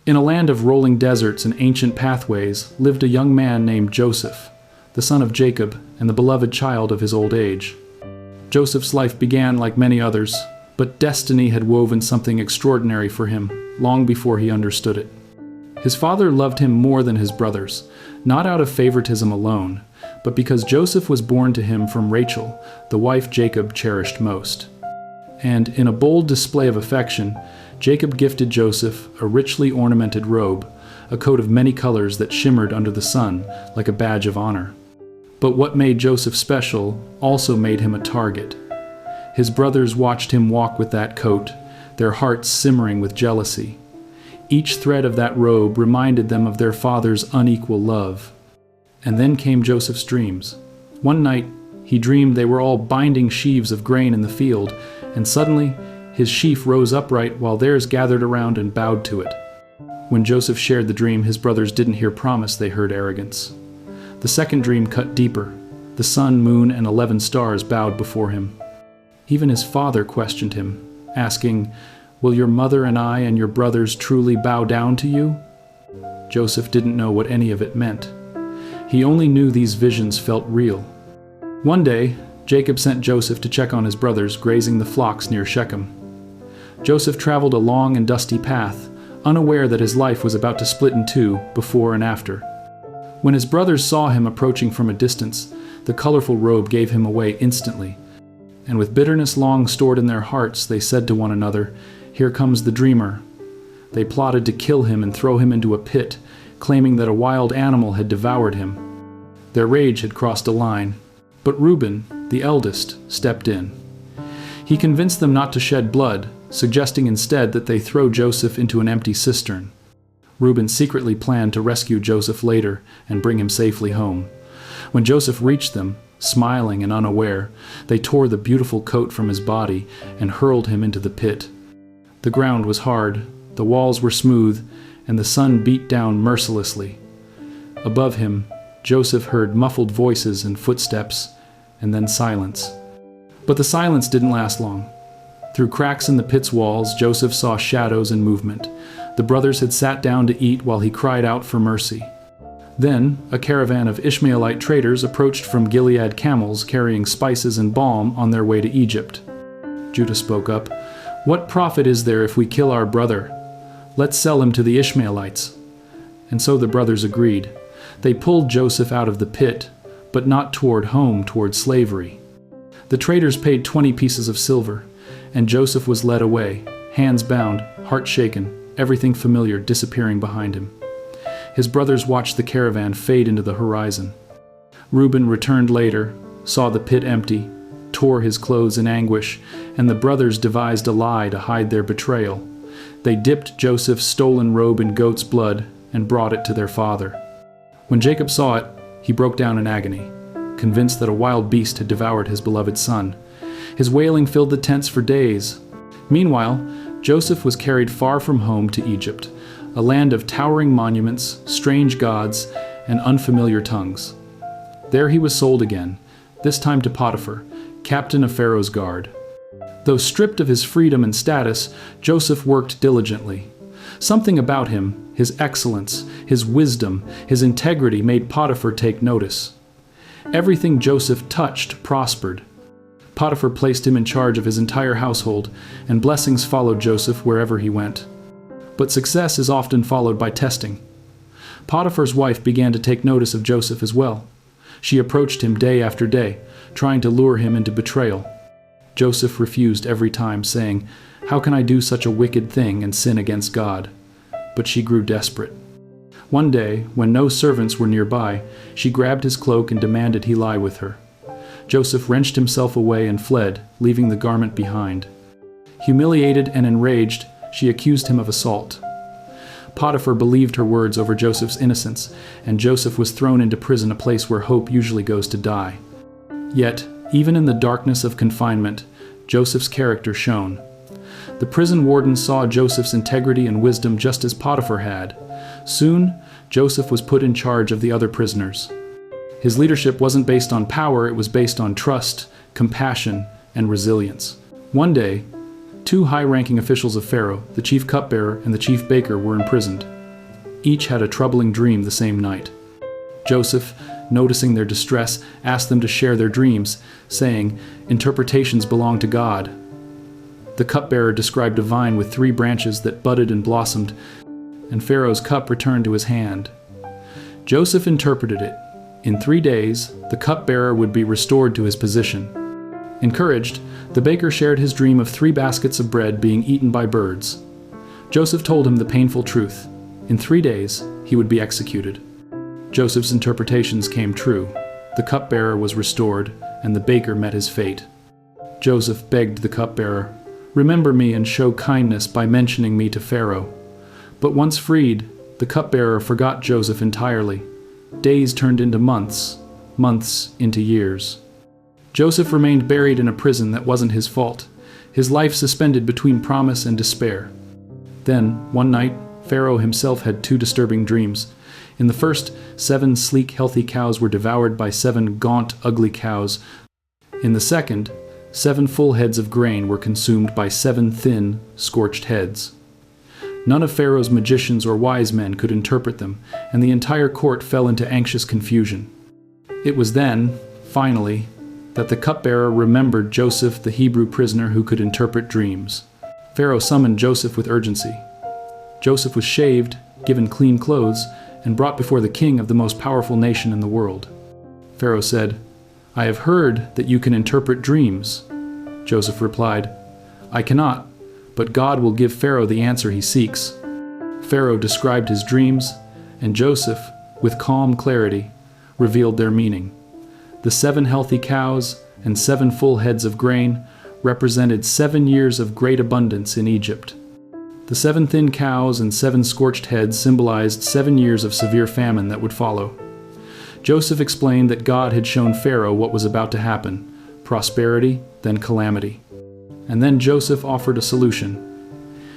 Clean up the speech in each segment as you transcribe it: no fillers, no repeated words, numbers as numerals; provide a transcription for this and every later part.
In a land of rolling deserts and ancient pathways lived a young man named Joseph, the son of Jacob and the beloved child of his old age. Joseph's life began like many others, but destiny had woven something extraordinary for him long before he understood it. His father loved him more than his brothers, not out of favoritism alone, but because Joseph was born to him from Rachel, the wife Jacob cherished most. And in a bold display of affection, Jacob gifted Joseph a richly ornamented robe, a coat of many colors that shimmered under the sun like a badge of honor. But what made Joseph special also made him a target. His brothers watched him walk with that coat, their hearts simmering with jealousy. Each thread of that robe reminded them of their father's unequal love. And then came Joseph's dreams. One night, he dreamed they were all binding sheaves of grain in the field, and suddenly his sheaf rose upright while theirs gathered around and bowed to it. When Joseph shared the dream, his brothers didn't hear promise, they heard arrogance. The second dream cut deeper. The sun, moon, and 11 stars bowed before him. Even his father questioned him, asking, "Will your mother and I and your brothers truly bow down to you?" Joseph didn't know what any of it meant. He only knew these visions felt real. One day, Jacob sent Joseph to check on his brothers grazing the flocks near Shechem. Joseph traveled a long and dusty path, unaware that his life was about to split in two before and after. When his brothers saw him approaching from a distance, the colorful robe gave him away instantly. And with bitterness long stored in their hearts, they said to one another, "Here comes the dreamer." They plotted to kill him and throw him into a pit, claiming that a wild animal had devoured him. Their rage had crossed a line. But Reuben, the eldest, stepped in. He convinced them not to shed blood, suggesting instead that they throw Joseph into an empty cistern. Reuben secretly planned to rescue Joseph later and bring him safely home. When Joseph reached them, smiling and unaware, they tore the beautiful coat from his body and hurled him into the pit. The ground was hard, the walls were smooth, and the sun beat down mercilessly. Above him, Joseph heard muffled voices and footsteps, and then silence. But the silence didn't last long. Through cracks in the pit's walls, Joseph saw shadows and movement. The brothers had sat down to eat while he cried out for mercy. Then, a caravan of Ishmaelite traders approached from Gilead camels carrying spices and balm on their way to Egypt. Judah spoke up, "What profit is there if we kill our brother? Let's sell him to the Ishmaelites." And so the brothers agreed. They pulled Joseph out of the pit, but not toward home, toward slavery. The traders paid 20 pieces of silver, and Joseph was led away, hands bound, heart shaken, everything familiar disappearing behind him. His brothers watched the caravan fade into the horizon. Reuben returned later, saw the pit empty, tore his clothes in anguish, and the brothers devised a lie to hide their betrayal. They dipped Joseph's stolen robe in goat's blood and brought it to their father. When Jacob saw it, he broke down in agony, convinced that a wild beast had devoured his beloved son. His wailing filled the tents for days. Meanwhile, Joseph was carried far from home to Egypt, a land of towering monuments, strange gods, and unfamiliar tongues. There he was sold again, this time to Potiphar, captain of Pharaoh's guard. Though stripped of his freedom and status, Joseph worked diligently. Something about him, his excellence, his wisdom, his integrity made Potiphar take notice. Everything Joseph touched prospered. Potiphar placed him in charge of his entire household, and blessings followed Joseph wherever he went. But success is often followed by testing. Potiphar's wife began to take notice of Joseph as well. She approached him day after day, trying to lure him into betrayal. Joseph refused every time, saying, "How can I do such a wicked thing and sin against God?" But she grew desperate. One day, when no servants were nearby, she grabbed his cloak and demanded he lie with her. Joseph wrenched himself away and fled, leaving the garment behind. Humiliated and enraged, she accused him of assault. Potiphar believed her words over Joseph's innocence, and Joseph was thrown into prison, a place where hope usually goes to die. Yet, even in the darkness of confinement, Joseph's character shone. The prison warden saw Joseph's integrity and wisdom just as Potiphar had. Soon, Joseph was put in charge of the other prisoners. His leadership wasn't based on power, it was based on trust, compassion, and resilience. One day, 2 high-ranking officials of Pharaoh, the chief cupbearer and the chief baker, were imprisoned. Each had a troubling dream the same night. Joseph, noticing their distress, asked them to share their dreams, saying, "Interpretations belong to God." The cupbearer described a vine with 3 branches that budded and blossomed, and Pharaoh's cup returned to his hand. Joseph interpreted it. In 3 days, the cupbearer would be restored to his position. Encouraged, the baker shared his dream of 3 baskets of bread being eaten by birds. Joseph told him the painful truth. In 3 days, he would be executed. Joseph's interpretations came true. The cupbearer was restored, and the baker met his fate. Joseph begged the cupbearer, "Remember me and show kindness by mentioning me to Pharaoh." But once freed, the cupbearer forgot Joseph entirely. Days turned into months, months into years. Joseph remained buried in a prison that wasn't his fault, his life suspended between promise and despair. Then, one night, Pharaoh himself had 2 disturbing dreams. In the first, 7 sleek, healthy cows were devoured by 7 gaunt, ugly cows. In the second, 7 full heads of grain were consumed by 7 thin, scorched heads. None of Pharaoh's magicians or wise men could interpret them, and the entire court fell into anxious confusion. It was then, finally, that the cupbearer remembered Joseph, the Hebrew prisoner who could interpret dreams. Pharaoh summoned Joseph with urgency. Joseph was shaved, given clean clothes, and brought before the king of the most powerful nation in the world. Pharaoh said, "I have heard that you can interpret dreams." Joseph replied, "I cannot, but God will give Pharaoh the answer he seeks." Pharaoh described his dreams, and Joseph, with calm clarity, revealed their meaning. The 7 healthy cows and 7 full heads of grain represented 7 years of great abundance in Egypt. The 7 thin cows and 7 scorched heads symbolized 7 years of severe famine that would follow. Joseph explained that God had shown Pharaoh what was about to happen: prosperity, then calamity. And then Joseph offered a solution.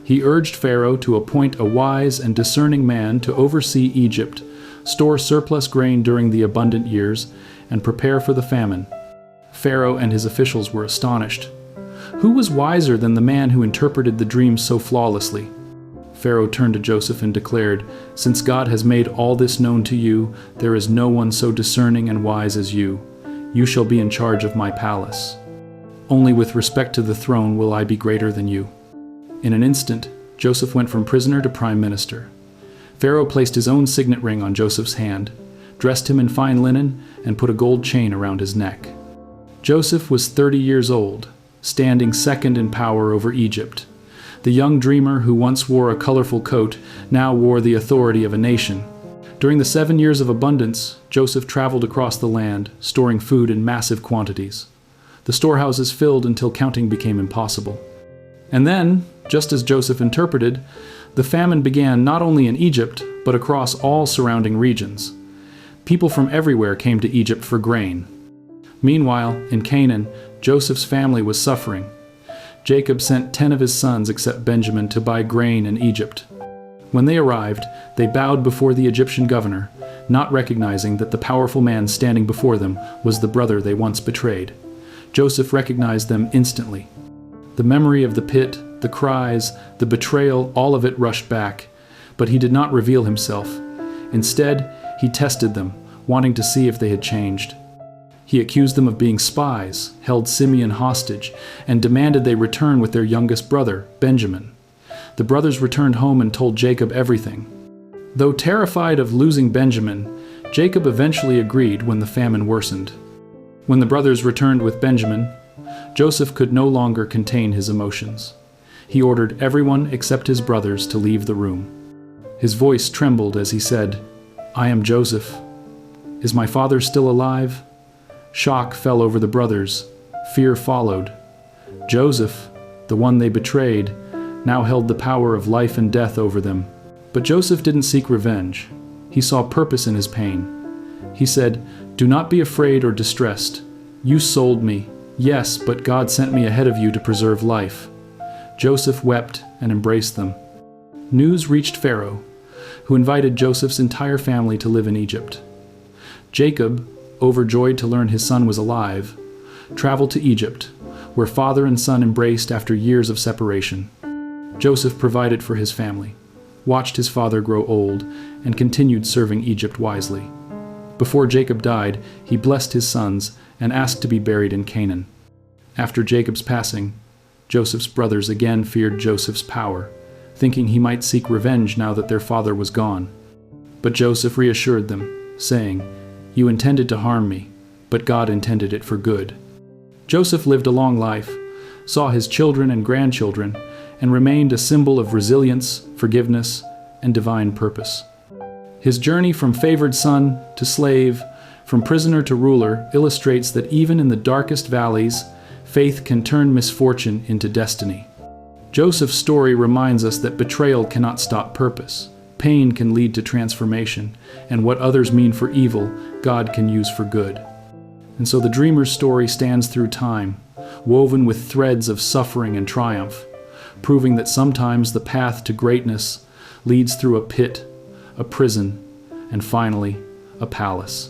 He urged Pharaoh to appoint a wise and discerning man to oversee Egypt, store surplus grain during the abundant years, and prepare for the famine. Pharaoh and his officials were astonished. Who was wiser than the man who interpreted the dreams so flawlessly? Pharaoh turned to Joseph and declared, "Since God has made all this known to you, there is no one so discerning and wise as you. You shall be in charge of my palace. Only with respect to the throne will I be greater than you." In an instant, Joseph went from prisoner to prime minister. Pharaoh placed his own signet ring on Joseph's hand, dressed him in fine linen, and put a gold chain around his neck. Joseph was 30 years old, standing second in power over Egypt. The young dreamer who once wore a colorful coat now wore the authority of a nation. During the 7 years of abundance, Joseph traveled across the land, storing food in massive quantities. The storehouses filled until counting became impossible. And then, just as Joseph interpreted, the famine began not only in Egypt, but across all surrounding regions. People from everywhere came to Egypt for grain. Meanwhile, in Canaan, Joseph's family was suffering. Jacob sent 10 of his sons except Benjamin to buy grain in Egypt. When they arrived, they bowed before the Egyptian governor, not recognizing that the powerful man standing before them was the brother they once betrayed. Joseph recognized them instantly. The memory of the pit, the cries, the betrayal, all of it rushed back, but he did not reveal himself. Instead, he tested them, wanting to see if they had changed. He accused them of being spies, held Simeon hostage, and demanded they return with their youngest brother, Benjamin. The brothers returned home and told Jacob everything. Though terrified of losing Benjamin, Jacob eventually agreed when the famine worsened. When the brothers returned with Benjamin, Joseph could no longer contain his emotions. He ordered everyone except his brothers to leave the room. His voice trembled as he said, "I am Joseph. Is my father still alive?" Shock fell over the brothers. Fear followed. Joseph, the one they betrayed, now held the power of life and death over them. But Joseph didn't seek revenge. He saw purpose in his pain. He said, "Do not be afraid or distressed. You sold me. Yes, but God sent me ahead of you to preserve life." Joseph wept and embraced them. News reached Pharaoh, who invited Joseph's entire family to live in Egypt. Jacob, overjoyed to learn his son was alive, traveled to Egypt, where father and son embraced after years of separation. Joseph provided for his family. watched his father grow old, and continued serving Egypt wisely. Before Jacob died, he blessed his sons and asked to be buried in Canaan. After Jacob's passing, Joseph's brothers again feared Joseph's power, thinking he might seek revenge now that their father was gone. But Joseph reassured them, saying, "You intended to harm me, but God intended it for good." Joseph lived a long life, saw his children and grandchildren, and remained a symbol of resilience, forgiveness, and divine purpose. His journey from favored son to slave, from prisoner to ruler, illustrates that even in the darkest valleys, faith can turn misfortune into destiny. Joseph's story reminds us that betrayal cannot stop purpose. Pain can lead to transformation, and what others mean for evil, God can use for good. And so the dreamer's story stands through time, woven with threads of suffering and triumph, proving that sometimes the path to greatness leads through a pit, a prison, and finally, a palace.